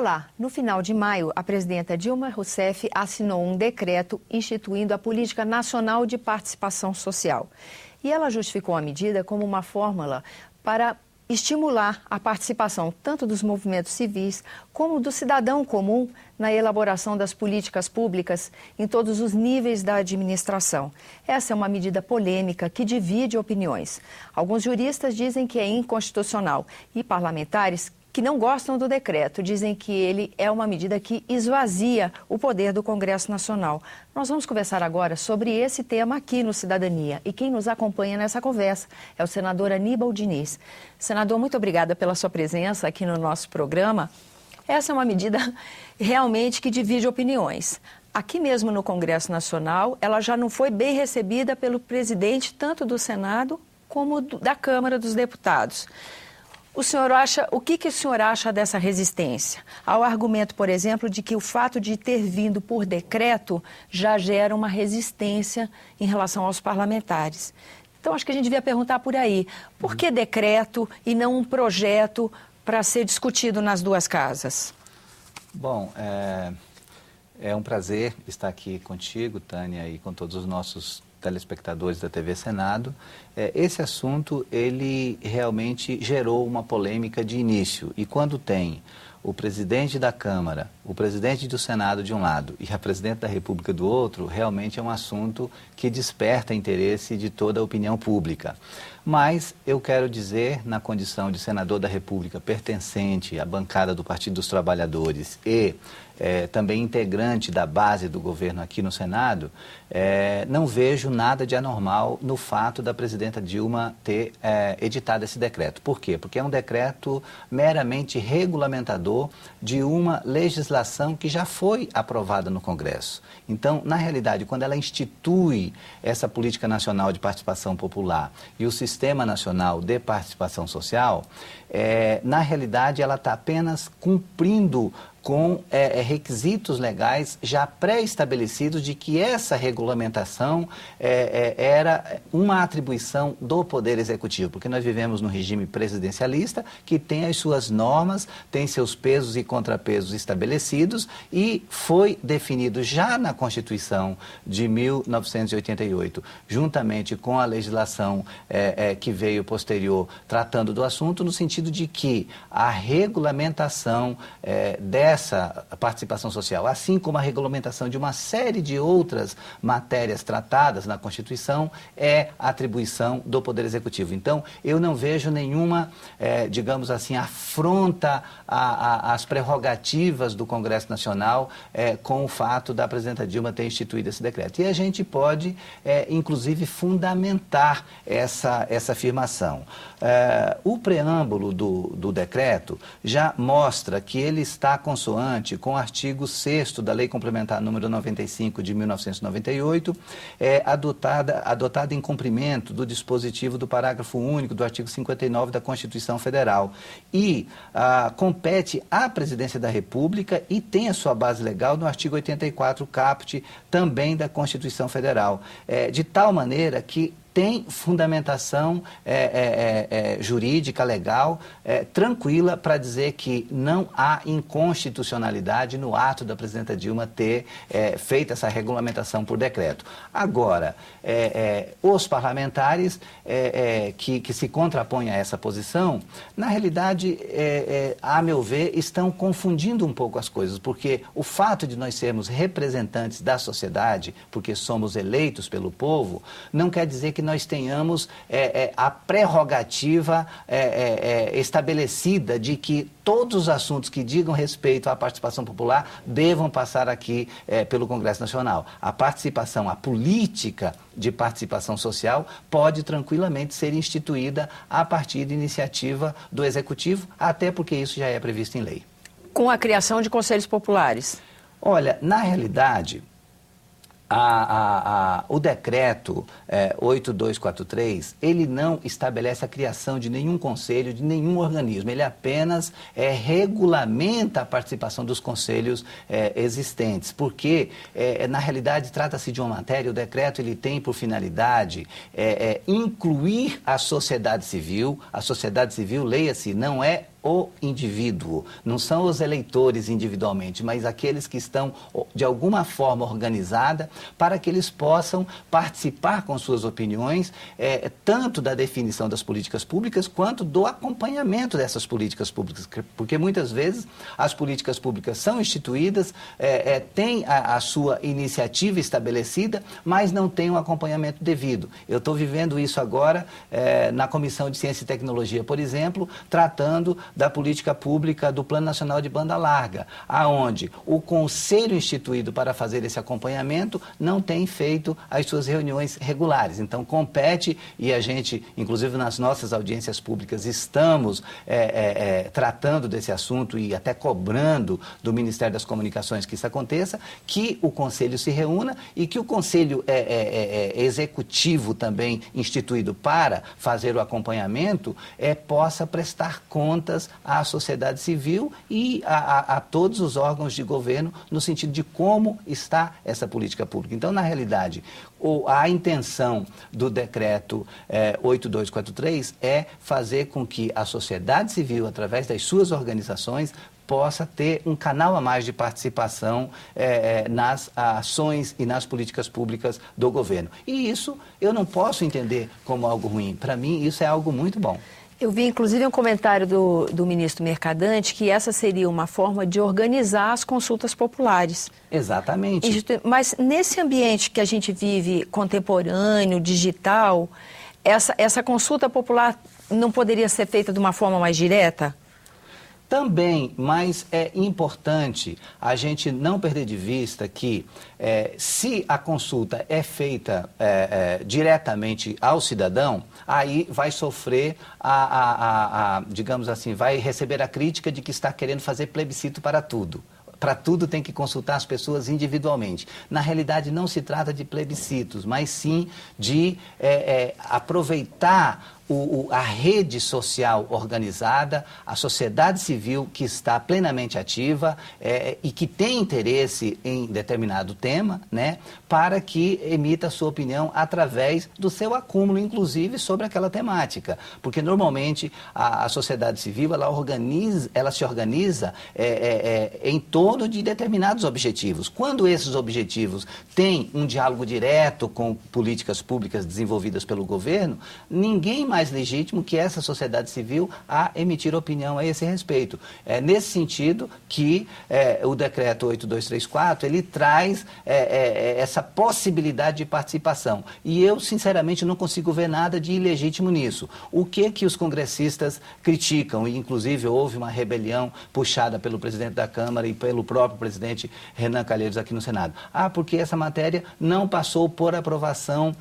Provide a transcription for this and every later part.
Olá, no final de maio, a presidenta Dilma Rousseff assinou um decreto instituindo a Política Nacional de Participação Social. E ela justificou a medida como uma fórmula para estimular a participação tanto dos movimentos civis como do cidadão comum na elaboração das políticas públicas em todos os níveis da administração. Essa é uma medida polêmica que divide opiniões. Alguns juristas dizem que é inconstitucional e parlamentares que não gostam do decreto, dizem que ele é uma medida que esvazia o poder do Congresso Nacional. Nós vamos conversar agora sobre esse tema aqui no Cidadania. E quem nos acompanha nessa conversa é o senador Aníbal Diniz. Senador, muito obrigada pela sua presença aqui no nosso programa. Essa é uma medida realmente que divide opiniões. Aqui mesmo no Congresso Nacional, ela já não foi bem recebida pelo presidente tanto do Senado como da Câmara dos Deputados. O que o senhor acha dessa resistência? Ao argumento, por exemplo, de que o fato de ter vindo por decreto já gera uma resistência em relação aos parlamentares. Então, acho que a gente devia perguntar por aí, por que decreto e não um projeto para ser discutido nas duas casas? Bom, é um prazer estar aqui contigo, Tânia, e com todos os nossos telespectadores da TV Senado. Esse assunto, ele realmente gerou uma polêmica de início. E quando tem o presidente da Câmara, o presidente do Senado de um lado e a presidente da República do outro, realmente é um assunto que desperta interesse de toda a opinião pública. Mas eu quero dizer, na condição de senador da República pertencente à bancada do Partido dos Trabalhadores e também integrante da base do governo aqui no Senado, não vejo nada de anormal no fato da presidenta Dilma ter editado esse decreto. Por quê? Porque é um decreto meramente regulamentador de uma legislação que já foi aprovada no Congresso. Então, na realidade, quando ela institui essa Política Nacional de Participação Popular e o Sistema Nacional de Participação Social, na realidade ela está apenas cumprindo com requisitos legais já pré-estabelecidos de que essa regulamentação era uma atribuição do Poder Executivo, porque nós vivemos num regime presidencialista que tem as suas normas, tem seus pesos e contrapesos estabelecidos e foi definido já na Constituição de 1988, juntamente com a legislação que veio posterior tratando do assunto, no sentido de que a regulamentação dessa participação social, assim como a regulamentação de uma série de outras matérias tratadas na Constituição, é atribuição do Poder Executivo. Então, eu não vejo nenhuma, digamos assim, afronta às prerrogativas do Congresso Nacional com o fato da presidenta Dilma ter instituído esse decreto. E a gente pode, inclusive, fundamentar essa afirmação. O preâmbulo do decreto já mostra que ele está consoante com o artigo 6º da Lei Complementar número 95 de 1998, adotada em cumprimento do dispositivo do parágrafo único do artigo 59 da Constituição Federal. E compete à Presidência da República e tem a sua base legal no artigo 84 caput também da Constituição Federal. De tal maneira que tem fundamentação jurídica, legal, tranquila para dizer que não há inconstitucionalidade no ato da presidenta Dilma ter feito essa regulamentação por decreto. Agora, os parlamentares que se contrapõem a essa posição, na realidade, a meu ver, estão confundindo um pouco as coisas, porque o fato de nós sermos representantes da sociedade, porque somos eleitos pelo povo, não quer dizer que nós tenhamos a prerrogativa estabelecida de que todos os assuntos que digam respeito à participação popular devam passar aqui pelo Congresso Nacional. A participação, a política de participação social pode tranquilamente ser instituída a partir de iniciativa do Executivo, até porque isso já é previsto em lei. Com a criação de conselhos populares? Olha, na realidade, o decreto 8243, ele não estabelece a criação de nenhum conselho, de nenhum organismo. Ele apenas regulamenta a participação dos conselhos existentes, porque, na realidade, trata-se de uma matéria, o decreto ele tem por finalidade incluir a sociedade civil, leia-se, não é o indivíduo, não são os eleitores individualmente, mas aqueles que estão de alguma forma organizada para que eles possam participar com suas opiniões, tanto da definição das políticas públicas quanto do acompanhamento dessas políticas públicas, porque muitas vezes as políticas públicas são instituídas, têm a sua iniciativa estabelecida, mas não tem um acompanhamento devido. Eu estou vivendo isso agora na Comissão de Ciência e Tecnologia, por exemplo, tratando da política pública do Plano Nacional de Banda Larga, aonde o conselho instituído para fazer esse acompanhamento não tem feito as suas reuniões regulares. Então, compete, e a gente, inclusive nas nossas audiências públicas, estamos tratando desse assunto e até cobrando do Ministério das Comunicações que isso aconteça, que o conselho se reúna e que o conselho executivo também instituído para fazer o acompanhamento possa prestar contas à sociedade civil e a todos os órgãos de governo no sentido de como está essa política pública. Então, na realidade, a intenção do decreto 8243 é fazer com que a sociedade civil, através das suas organizações, possa ter um canal a mais de participação nas ações e nas políticas públicas do governo. E isso eu não posso entender como algo ruim. Para mim, isso é algo muito bom. Eu vi, inclusive, um comentário do ministro Mercadante que essa seria uma forma de organizar as consultas populares. Exatamente. Mas nesse ambiente que a gente vive contemporâneo, digital, essa consulta popular não poderia ser feita de uma forma mais direta? Também, mas é importante a gente não perder de vista que se a consulta é feita diretamente ao cidadão, aí vai sofrer digamos assim, vai receber a crítica de que está querendo fazer plebiscito para tudo. Para tudo tem que consultar as pessoas individualmente. Na realidade, não se trata de plebiscitos, mas sim de aproveitar a rede social organizada, a sociedade civil que está plenamente ativa e que tem interesse em determinado tema, né, para que emita sua opinião através do seu acúmulo, inclusive, sobre aquela temática. Porque, normalmente, a sociedade civil, ela se organiza em torno de determinados objetivos. Quando esses objetivos têm um diálogo direto com políticas públicas desenvolvidas pelo governo, ninguém mais legítimo que essa sociedade civil a emitir opinião a esse respeito. É nesse sentido que o decreto 8234, ele traz essa possibilidade de participação. E eu, sinceramente, não consigo ver nada de ilegítimo nisso. O que os congressistas criticam, e inclusive houve uma rebelião puxada pelo presidente da Câmara e pelo próprio presidente Renan Calheiros aqui no Senado? Porque essa matéria não passou por aprovação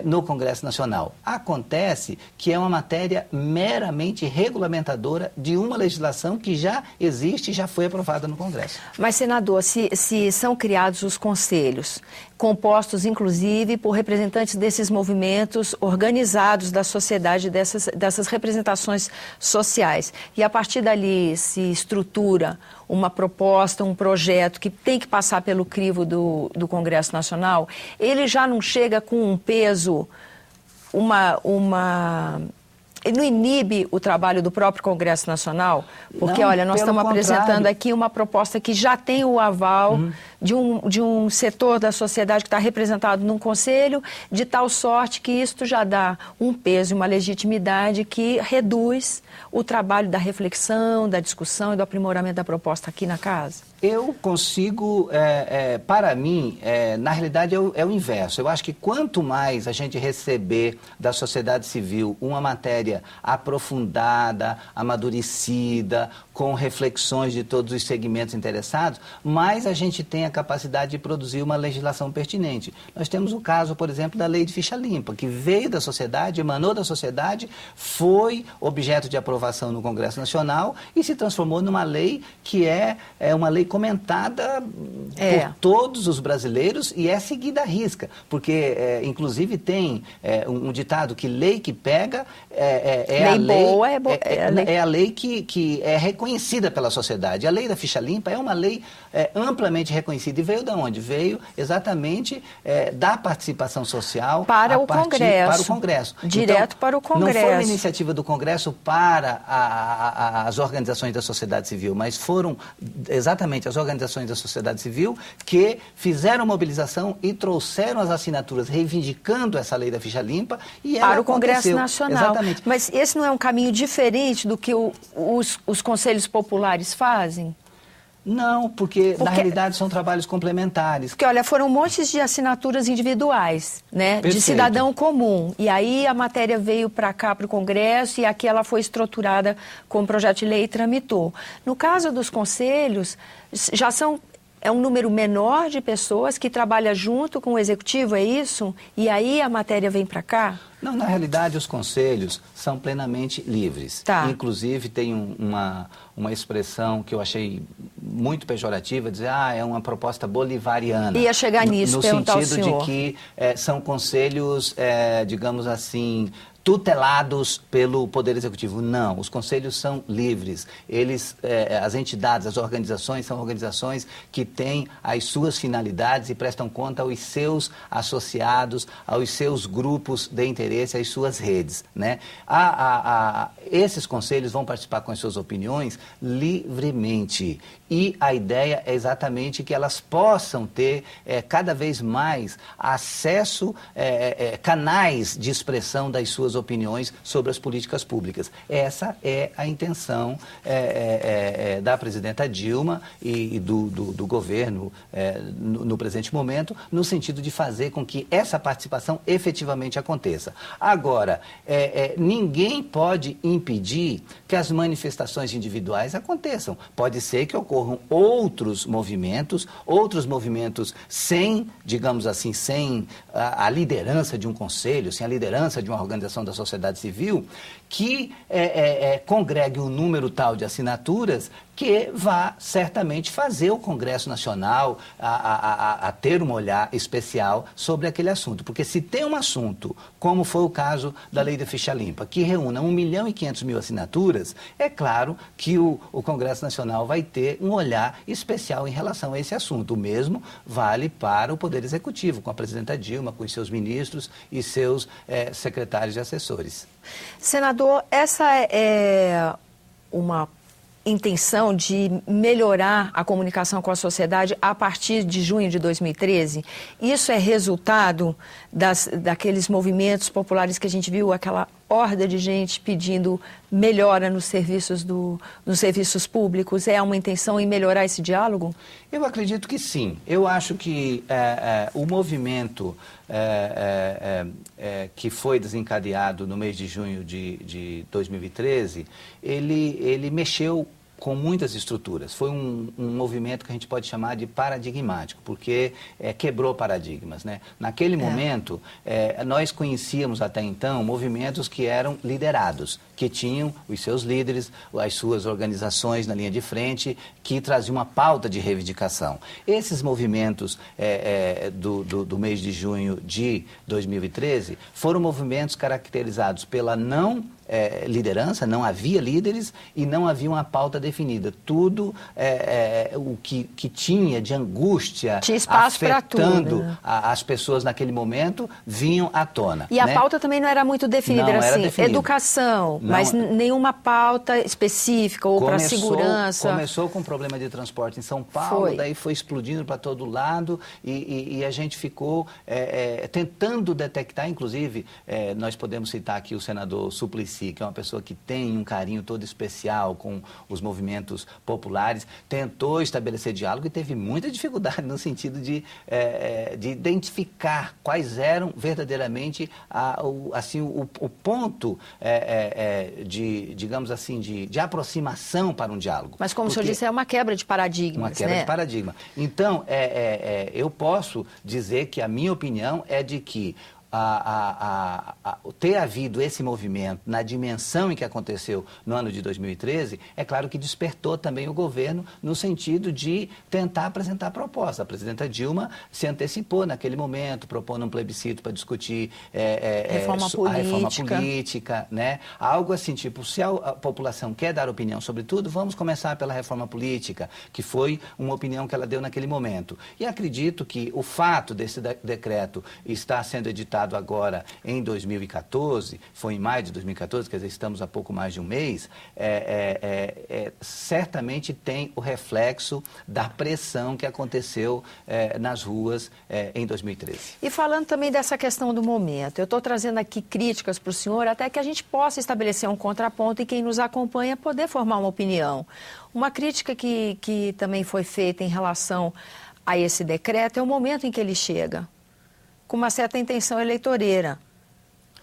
no Congresso Nacional. Acontece que é uma matéria meramente regulamentadora de uma legislação que já existe e já foi aprovada no Congresso. Mas, senador, se são criados os conselhos, compostos, inclusive, por representantes desses movimentos organizados da sociedade, dessas representações sociais, e a partir dali se estrutura uma proposta, um projeto que tem que passar pelo crivo do Congresso Nacional, ele já não chega com um peso, ele não inibe o trabalho do próprio Congresso Nacional? Porque, olha, nós estamos apresentando aqui uma proposta que já tem o aval de um setor da sociedade que está representado num conselho, de tal sorte que isto já dá um peso e uma legitimidade que reduz o trabalho da reflexão, da discussão e do aprimoramento da proposta aqui na casa. Eu consigo, para mim, na realidade é o inverso. Eu acho que quanto mais a gente receber da sociedade civil uma matéria aprofundada, amadurecida, com reflexões de todos os segmentos interessados, mais a gente tem a capacidade de produzir uma legislação pertinente. Nós temos o caso, por exemplo, da Lei de Ficha Limpa, que veio da sociedade, emanou da sociedade, foi objeto de aprovação no Congresso Nacional e se transformou numa lei que é uma lei comentada por todos os brasileiros e é seguida à risca, porque, inclusive, tem um ditado que lei que pega é a lei que é reconhecida reconhecida pela sociedade. A lei da ficha limpa é uma lei amplamente reconhecida. E veio de onde? Veio exatamente da participação social para o Congresso. Direto então, para o Congresso. Não foi uma iniciativa do Congresso para as organizações da sociedade civil, mas foram exatamente as organizações da sociedade civil que fizeram mobilização e trouxeram as assinaturas reivindicando essa lei da ficha limpa e ela para o Congresso Nacional. Exatamente. Mas esse não é um caminho diferente do que os conselhos populares fazem? Não, porque na realidade são trabalhos complementares. Porque, olha, foram montes de assinaturas individuais, né? Perfeito. De cidadão comum. E aí a matéria veio para cá, para o Congresso, e aqui ela foi estruturada como projeto de lei e tramitou. No caso dos conselhos, é um número menor de pessoas que trabalha junto com o Executivo, é isso? E aí a matéria vem para cá? Não, na realidade os conselhos são plenamente livres. Tá. Inclusive tem uma expressão que eu achei muito pejorativa, dizer, é uma proposta bolivariana. Ia chegar nisso, perguntar ao senhor. No sentido de que são conselhos, digamos assim, tutelados pelo Poder Executivo. Não, os conselhos são livres. As entidades, as organizações, são organizações que têm as suas finalidades e prestam conta aos seus associados, aos seus grupos de interesse, às suas redes, né? Esses conselhos vão participar com as suas opiniões livremente. E a ideia é exatamente que elas possam ter cada vez mais acesso, canais de expressão das suas opiniões sobre as políticas públicas. Essa é a intenção da presidenta Dilma e do governo no presente momento, no sentido de fazer com que essa participação efetivamente aconteça. Agora, ninguém pode impedir que as manifestações individuais aconteçam. Pode ser que ocorram outros movimentos sem, digamos assim, sem a liderança de um conselho, sem a liderança de uma organização da sociedade civil, que congregue um número tal de assinaturas que vá certamente fazer o Congresso Nacional a ter um olhar especial sobre aquele assunto. Porque se tem um assunto, como foi o caso da Lei da Ficha Limpa, que reúna 1.500.000 assinaturas, é claro que o Congresso Nacional vai ter um olhar especial em relação a esse assunto. O mesmo vale para o Poder Executivo, com a presidenta Dilma, com os seus ministros e seus secretários e assessores. Senador, essa é uma intenção de melhorar a comunicação com a sociedade a partir de junho de 2013? Isso é resultado daqueles movimentos populares que a gente viu, aquela horda de gente pedindo melhora nos serviços públicos? É uma intenção em melhorar esse diálogo? Eu acredito que sim. Eu acho que o movimento que foi desencadeado no mês de junho de 2013, ele mexeu com muitas estruturas. Foi um movimento que a gente pode chamar de paradigmático, porque quebrou paradigmas, né? Naquele momento, nós conhecíamos até então movimentos que eram liderados, que tinham os seus líderes, as suas organizações na linha de frente, que traziam uma pauta de reivindicação. Esses movimentos do mês de junho de 2013 foram movimentos caracterizados pela liderança, não havia líderes e não havia uma pauta definida. Tudo o que tinha de angústia afetando as pessoas naquele momento vinham à tona. E a pauta também não era muito definida, era assim, educação, mas nenhuma pauta específica ou para segurança. Começou com um problema de transporte em São Paulo, daí foi explodindo para todo lado e a gente ficou tentando detectar, inclusive, nós podemos citar aqui o senador Suplicy, que é uma pessoa que tem um carinho todo especial com os movimentos populares, tentou estabelecer diálogo e teve muita dificuldade no sentido de identificar quais eram verdadeiramente o ponto digamos assim, de aproximação para um diálogo. Mas como o senhor disse, é uma quebra de paradigmas, uma quebra de paradigma. Então, eu posso dizer que a minha opinião é de que ter havido esse movimento na dimensão em que aconteceu no ano de 2013, é claro que despertou também o governo no sentido de tentar apresentar propostas. A presidenta Dilma se antecipou naquele momento, propondo um plebiscito para discutir a reforma política, né? Algo assim, tipo, se a população quer dar opinião sobre tudo, vamos começar pela reforma política, que foi uma opinião que ela deu naquele momento. E acredito que o fato desse decreto estar sendo editado agora em 2014, foi em maio de 2014, quer dizer, estamos há pouco mais de um mês, certamente tem o reflexo da pressão que aconteceu nas ruas em 2013. E falando também dessa questão do momento, eu estou trazendo aqui críticas para o senhor, até que a gente possa estabelecer um contraponto e quem nos acompanha poder formar uma opinião. Uma crítica que também foi feita em relação a esse decreto é o momento em que ele chega, com uma certa intenção eleitoreira,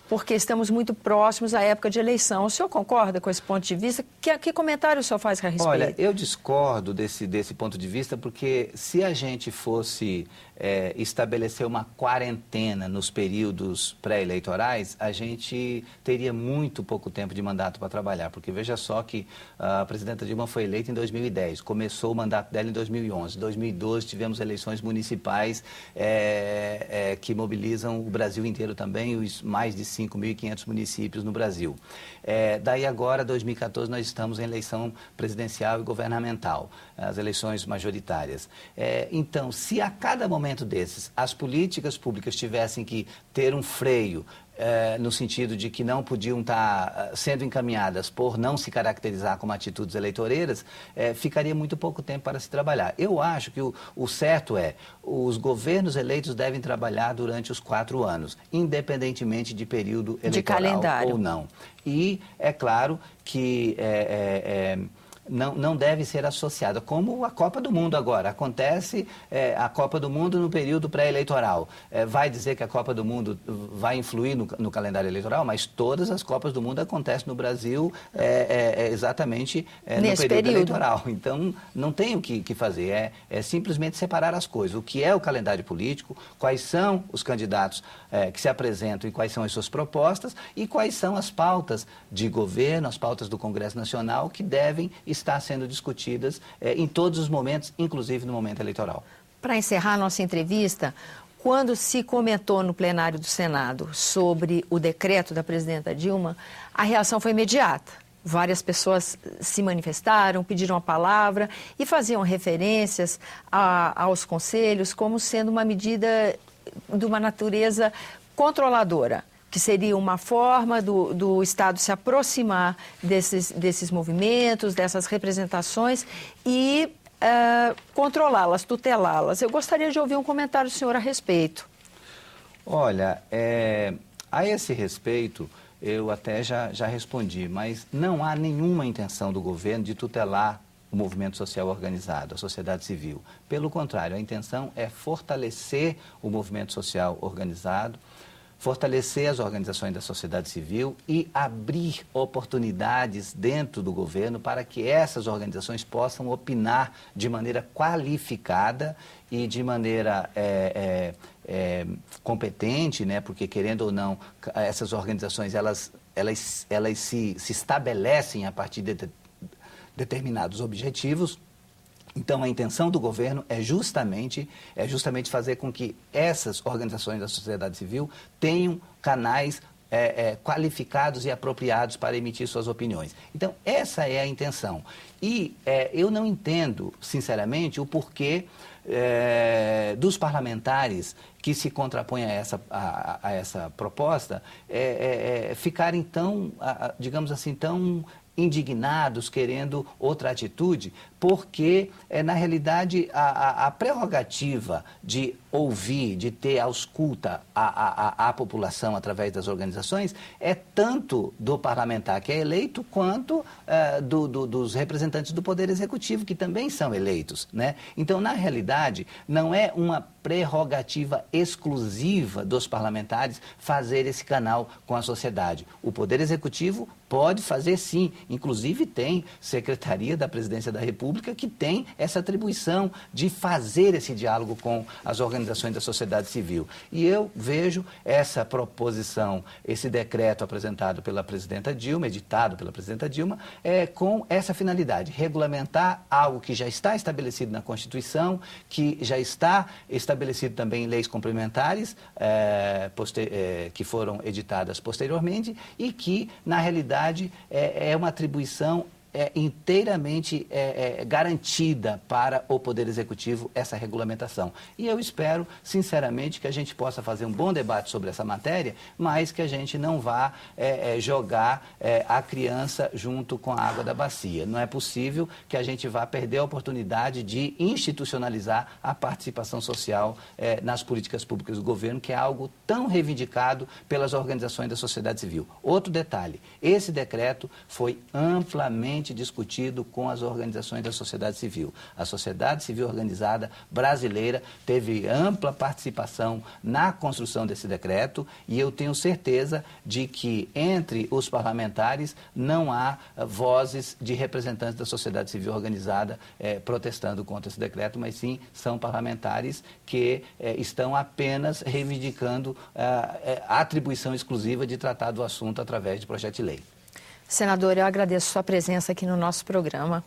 porque estamos muito próximos à época de eleição. O senhor concorda com esse ponto de vista? Que comentário o senhor faz a respeito? Olha, eu discordo desse ponto de vista, porque se a gente fosse estabelecer uma quarentena nos períodos pré-eleitorais, a gente teria muito pouco tempo de mandato para trabalhar, porque veja só que a presidenta Dilma foi eleita em 2010, começou o mandato dela em 2011, em 2012 tivemos eleições municipais que mobilizam o Brasil inteiro também, os mais de 5.500 municípios no Brasil. Daí agora, 2014, nós estamos em eleição presidencial e governamental, as eleições majoritárias. Então, se a cada momento desses as políticas públicas tivessem que ter um freio, no sentido de que não podiam estar sendo encaminhadas por não se caracterizar como atitudes eleitoreiras, ficaria muito pouco tempo para se trabalhar. Eu acho que o certo os governos eleitos devem trabalhar durante os 4 anos, independentemente de período eleitoral calendário ou não. E é claro que não deve ser associada, como a Copa do Mundo agora. Acontece a Copa do Mundo no período pré-eleitoral. Vai dizer que a Copa do Mundo vai influir no calendário eleitoral, mas todas as Copas do Mundo acontecem no Brasil exatamente no período eleitoral. Então, não tem o que fazer. É simplesmente separar as coisas. O que é o calendário político, quais são os candidatos que se apresentam e quais são as suas propostas e quais são as pautas de governo, as pautas do Congresso Nacional que devem estar sendo discutidas em todos os momentos, inclusive no momento eleitoral. Para encerrar nossa entrevista, quando se comentou no plenário do Senado sobre o decreto da presidenta Dilma, a reação foi imediata. Várias pessoas se manifestaram, pediram a palavra e faziam referências aos conselhos como sendo uma medida de uma natureza controladora, que seria uma forma do Estado se aproximar desses movimentos, dessas representações e controlá-las, tutelá-las. Eu gostaria de ouvir um comentário do senhor a respeito. Olha, a esse respeito, eu até já respondi, mas não há nenhuma intenção do governo de tutelar o movimento social organizado, a sociedade civil. Pelo contrário, a intenção é fortalecer o movimento social organizado, fortalecer as organizações da sociedade civil e abrir oportunidades dentro do governo para que essas organizações possam opinar de maneira qualificada e de maneira competente, né? Porque, querendo ou não, essas organizações elas se estabelecem a partir de determinados objetivos. Então, a intenção do governo é justamente fazer com que essas organizações da sociedade civil tenham canais qualificados e apropriados para emitir suas opiniões. Então, essa é a intenção. E eu não entendo, sinceramente, o porquê dos parlamentares que se contrapõem a essa proposta ficarem tão, digamos assim, tão indignados, querendo outra atitude, porque, na realidade, a prerrogativa de ouvir, de ter ausculta a população através das organizações é tanto do parlamentar que é eleito, quanto dos representantes do Poder Executivo, que também são eleitos, né? Então, na realidade, não é uma prerrogativa exclusiva dos parlamentares fazer esse canal com a sociedade. O Poder Executivo pode fazer sim, inclusive tem Secretaria da Presidência da República que tem essa atribuição de fazer esse diálogo com as organizações organizações da sociedade civil. E eu vejo essa proposição, esse decreto apresentado pela presidenta Dilma, editado pela presidenta Dilma, com essa finalidade, regulamentar algo que já está estabelecido na Constituição, que já está estabelecido também em leis complementares, que foram editadas posteriormente, e que, na realidade, é uma atribuição inteiramente garantida para o Poder Executivo essa regulamentação. E eu espero, sinceramente, que a gente possa fazer um bom debate sobre essa matéria, mas que a gente não vá jogar a criança junto com a água da bacia. Não é possível que a gente vá perder a oportunidade de institucionalizar a participação social nas políticas públicas do governo, que é algo tão reivindicado pelas organizações da sociedade civil. Outro detalhe, esse decreto foi amplamente discutido com as organizações da sociedade civil. A sociedade civil organizada brasileira teve ampla participação na construção desse decreto e eu tenho certeza de que entre os parlamentares não há vozes de representantes da sociedade civil organizada protestando contra esse decreto, mas sim são parlamentares que estão apenas reivindicando a atribuição exclusiva de tratar do assunto através de projeto de lei. Senador, eu agradeço sua presença aqui no nosso programa.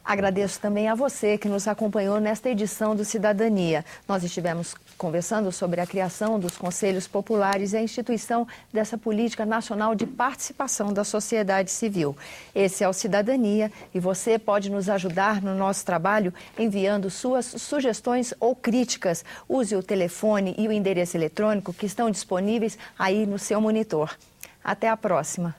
Agradeço também a você que nos acompanhou nesta edição do Cidadania. Nós estivemos conversando sobre a criação dos Conselhos Populares e a instituição dessa política nacional de participação da sociedade civil. Esse é o Cidadania e você pode nos ajudar no nosso trabalho enviando suas sugestões ou críticas. Use o telefone e o endereço eletrônico que estão disponíveis aí no seu monitor. Até a próxima.